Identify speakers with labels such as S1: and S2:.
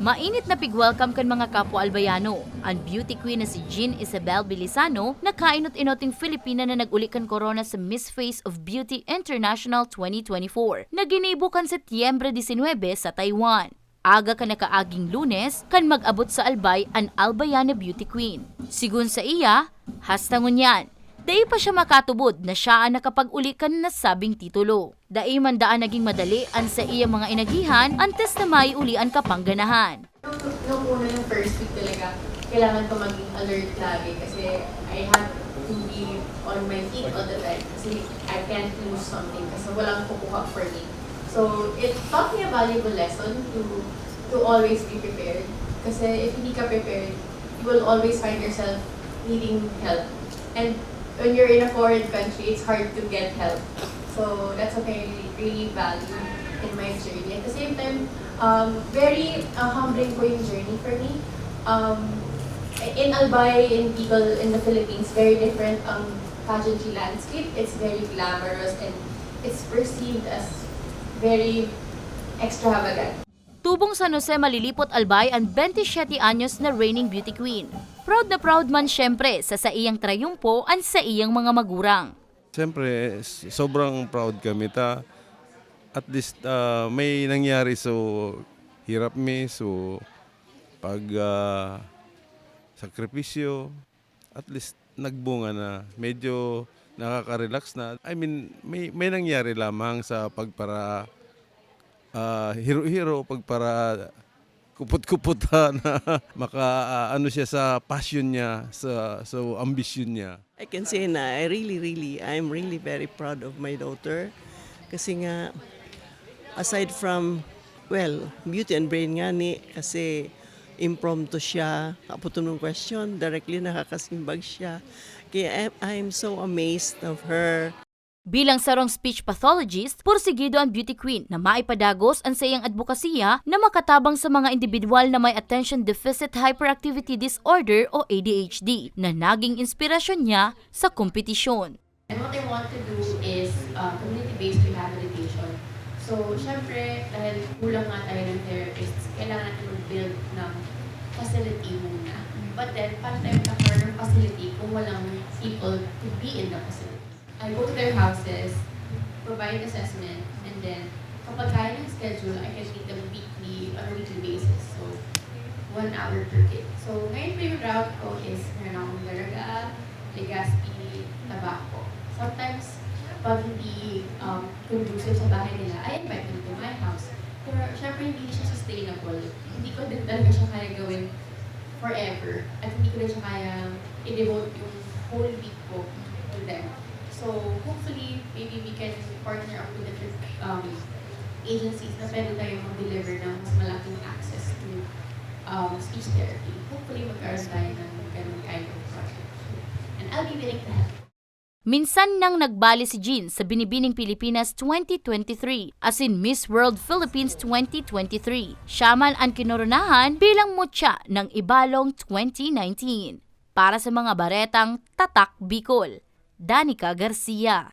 S1: Mainit na pig-welcome kan mga kapwa Albayano. Ang beauty queen na si Jeanne Isabelle Bilisano na kainot-inoting Filipina na nag-uli kan corona sa Miss Face of Beauty International 2024 na ginibo kan Setyembre 19 sa Taiwan. Aga ka nakaaging Lunes kan mag-abot sa Albay ang Albayana beauty queen. Sigun sa iya, hastangon yan. Dai pa siya makatubod na siya ang nakapag-uli kan nasabing titulo. Dai man daan naging madali ang sa iya mga inagihan antes na may ulian kapangganahan.
S2: Nung una yung first week talaga, kailangan ko maging alert lagi kasi I have to be on my feet all the time kasi I can't lose something kasi walang kukuha for me. So it taught me a valuable lesson to always be prepared kasi if hindi ka prepared, you will always find yourself needing help. And when you're in a foreign country, it's hard to get help. So that's what I really value in my journey. At the same time, very humbling po yung journey for me. In Albay, in Bicol, in the Philippines, very different ang pageantry landscape. It's very glamorous and it's perceived as very extravagant.
S1: Tubong San Jose malilipot Albay ang 27 anyos na reigning beauty queen. Proud na proud man syempre sa iyang trayumpo ang sa iyang mga magurang.
S3: Siyempre, sobrang proud kami at least may nangyari so hirap mi so pag sakripisyo at least nagbunga na medyo nakaka-relax na. I mean, may nangyari lamang sa pagpara hero-hero pagpara kupot-kupot na ano siya sa passion niya, sa ambition niya.
S4: I can say na I'm really very proud of my daughter kasi nga aside from beauty and brain nga ni kasi impromptu siya, kaputo ng question, directly nakakasimbag siya. Kaya I'm so amazed of her.
S1: Bilang sarong speech pathologist, porsigido ang beauty queen na maipadagos ang sa iyang advokasya na makatabang sa mga individual na may attention deficit hyperactivity disorder o ADHD na naging inspirasyon niya sa kompetisyon.
S2: And what I want to do is community-based rehabilitation. So, syempre, dahil kulang nga tayo ng therapists, kailangan natin mag-build ng facility muna. But then, paano tayo magkakaroon ng facility kung walang people to be in the facility? I go to their houses, provide assessment, and then kapag kaya ng schedule, I can meet them on a weekly basis. So, 1 hour per kid. So, ngayon po yung route ko is meron akong Daraga, Legazpi, Tabaco. Sometimes, pag hindi conducive sa bahay nila, I invite them to my house. Pero, syempre, hindi siya sustainable. Hindi ko din talaga siya kaya gawin forever. At hindi ko din siya kaya i-devote yung whole week ko to them. So, hopefully, maybe we can partner up with different agencies na pwede tayo mag-deliver ng mas malaking access to speech therapy. Hopefully, magkaroon tayo ng ganun kind of project. And I'll be willing to help.
S1: Minsan nang nagbali si Jeanne sa Binibining Pilipinas 2023 as in Miss World Philippines 2023. Siya man ang kinoronahan bilang mutya ng Ibalong 2019. Para sa mga baretang Tatak Bicol, Danica Garcia.